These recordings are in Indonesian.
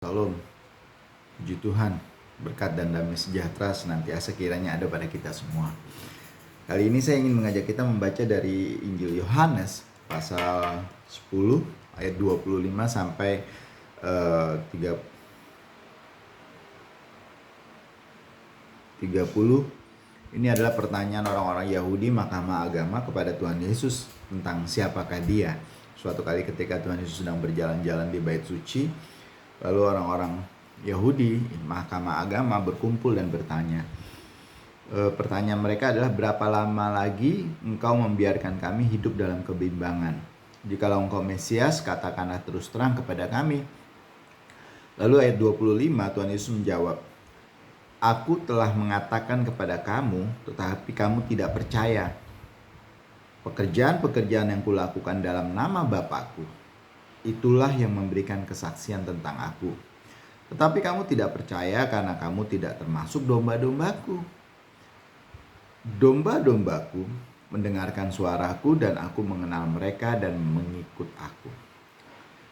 Shalom, puji Tuhan, berkat dan damai sejahtera senantiasa kiranya ada pada kita semua. Kali ini saya ingin mengajak kita membaca dari Injil Yohanes pasal 10 ayat 25 sampai 30. Ini adalah pertanyaan orang-orang Yahudi Mahkamah Agama kepada Tuhan Yesus tentang siapakah dia. Suatu kali ketika Tuhan Yesus sedang berjalan-jalan di Bait Suci, lalu orang-orang Yahudi Mahkamah Agama berkumpul dan bertanya. Pertanyaan mereka adalah, berapa lama lagi engkau membiarkan kami hidup dalam kebimbangan? Jikalau engkau Mesias, katakanlah terus terang kepada kami. Lalu ayat 25 Tuhan Yesus menjawab, Aku telah mengatakan kepada kamu, tetapi kamu tidak percaya. Pekerjaan-pekerjaan yang kulakukan dalam nama Bapa-Ku, itulah yang memberikan kesaksian tentang aku. Tetapi kamu tidak percaya karena kamu tidak termasuk domba-dombaku. Domba-dombaku mendengarkan suaraku dan aku mengenal mereka dan mengikut aku.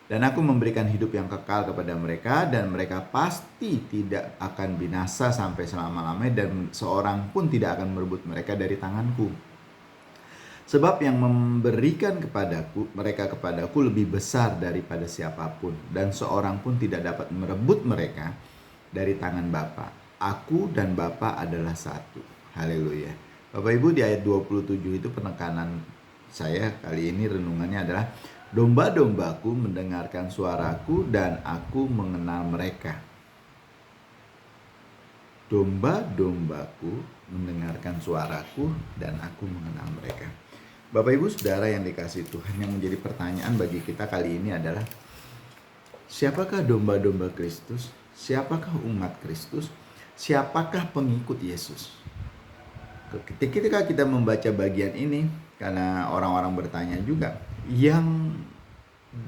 Dan aku memberikan hidup yang kekal kepada mereka dan mereka pasti tidak akan binasa sampai selama-lamanya dan seorang pun tidak akan merebut mereka dari tanganku. Sebab yang memberikan mereka kepadaku lebih besar daripada siapapun, dan seorang pun tidak dapat merebut mereka dari tangan Bapa. Aku dan Bapa adalah satu. Haleluya. Bapak Ibu, di ayat 27 itu penekanan saya kali ini renungannya adalah, domba-dombaku mendengarkan suaraku dan aku mengenal mereka. Domba-dombaku mendengarkan suaraku dan aku mengenal mereka. Bapak Ibu Saudara yang dikasihi Tuhan, yang menjadi pertanyaan bagi kita kali ini adalah, siapakah domba-domba Kristus? Siapakah umat Kristus? Siapakah pengikut Yesus? Ketika kita membaca bagian ini, karena orang-orang bertanya juga, yang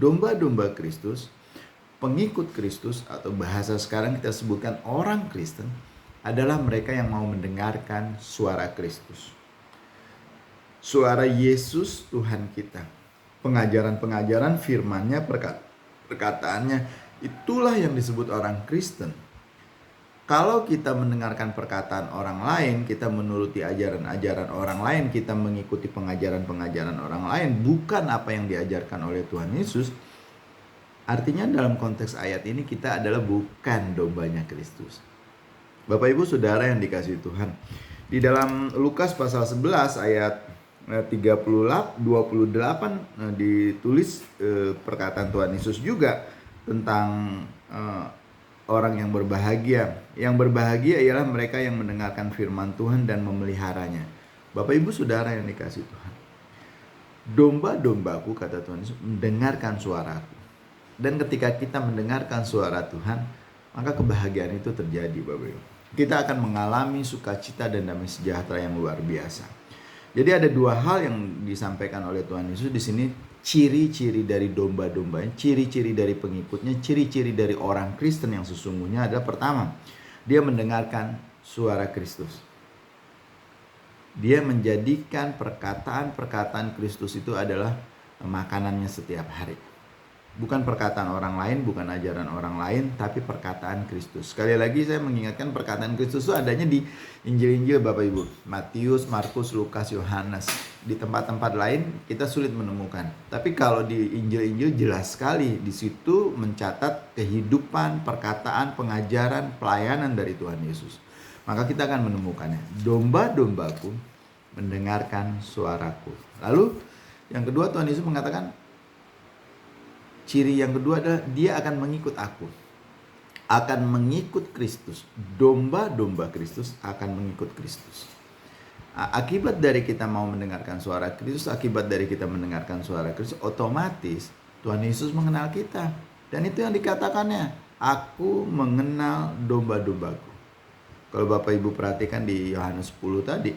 domba-domba Kristus, pengikut Kristus, atau bahasa sekarang kita sebutkan orang Kristen, adalah mereka yang mau mendengarkan suara Kristus. Suara Yesus Tuhan kita. Pengajaran-pengajaran firman-Nya, perkataannya, itulah yang disebut orang Kristen. Kalau kita mendengarkan perkataan orang lain, kita menuruti ajaran-ajaran orang lain, kita mengikuti pengajaran-pengajaran orang lain, bukan apa yang diajarkan oleh Tuhan Yesus, artinya dalam konteks ayat ini kita adalah bukan dombanya Kristus. Bapak Ibu Saudara yang dikasihi Tuhan, di dalam Lukas pasal 11 ayat 28 ditulis perkataan Tuhan Yesus juga tentang orang yang berbahagia. Yang berbahagia ialah mereka yang mendengarkan firman Tuhan dan memeliharanya. Bapak Ibu Saudara yang dikasihi Tuhan, domba-dombaku, kata Tuhan Yesus, mendengarkan suaraku. Dan ketika kita mendengarkan suara Tuhan, maka kebahagiaan itu terjadi, Bapak Ibu. Kita akan mengalami sukacita dan damai sejahtera yang luar biasa. Jadi ada dua hal yang disampaikan oleh Tuhan Yesus di sini. Ciri-ciri dari domba-dombanya, ciri-ciri dari pengikutnya, ciri-ciri dari orang Kristen yang sesungguhnya adalah, pertama, dia mendengarkan suara Kristus. Dia menjadikan perkataan-perkataan Kristus itu adalah makanannya setiap hari. Bukan perkataan orang lain, bukan ajaran orang lain, tapi perkataan Kristus. Sekali lagi saya mengingatkan, perkataan Kristus itu adanya di Injil-Injil Bapak Ibu. Matius, Markus, Lukas, Yohanes. Di tempat-tempat lain kita sulit menemukan. Tapi kalau di Injil-Injil jelas sekali, di situ mencatat kehidupan, perkataan, pengajaran, pelayanan dari Tuhan Yesus. Maka kita akan menemukannya. Domba-dombaku mendengarkan suaraku. Lalu yang kedua, Tuhan Yesus mengatakan, ciri yang kedua adalah dia akan mengikut aku. Akan mengikut Kristus. Domba-domba Kristus akan mengikut Kristus. Akibat dari kita mau mendengarkan suara Kristus, akibat dari kita mendengarkan suara Kristus, otomatis Tuhan Yesus mengenal kita. Dan itu yang dikatakannya, aku mengenal domba-dombaku. Kalau Bapak Ibu perhatikan di Yohanes 10 tadi,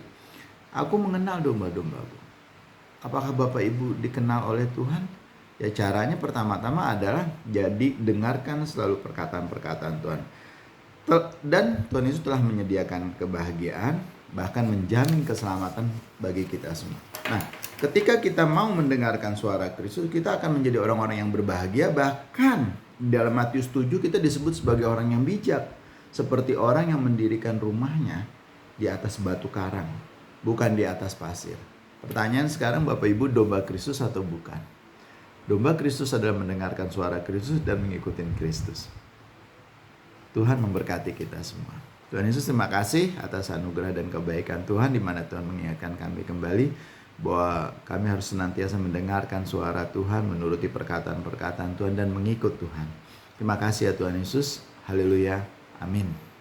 aku mengenal domba-dombaku. Apakah Bapak Ibu dikenal oleh Tuhan? Ya, caranya pertama-tama adalah jadi dengarkan selalu perkataan-perkataan Tuhan. Dan Tuhan Yesus telah menyediakan kebahagiaan, bahkan menjamin keselamatan bagi kita semua. Nah, ketika kita mau mendengarkan suara Kristus, kita akan menjadi orang-orang yang berbahagia, bahkan Dalam Matius 7 kita disebut sebagai orang yang bijak, seperti orang yang mendirikan rumahnya di atas batu karang, bukan di atas pasir. Pertanyaan sekarang, Bapak Ibu, domba Kristus atau bukan? Domba Kristus adalah mendengarkan suara Kristus dan mengikuti Kristus. Tuhan memberkati kita semua. Tuhan Yesus, terima kasih atas anugerah dan kebaikan Tuhan, di mana Tuhan mengingatkan kami kembali bahwa kami harus senantiasa mendengarkan suara Tuhan, menuruti perkataan-perkataan Tuhan, dan mengikut Tuhan. Terima kasih ya Tuhan Yesus. Haleluya. Amin.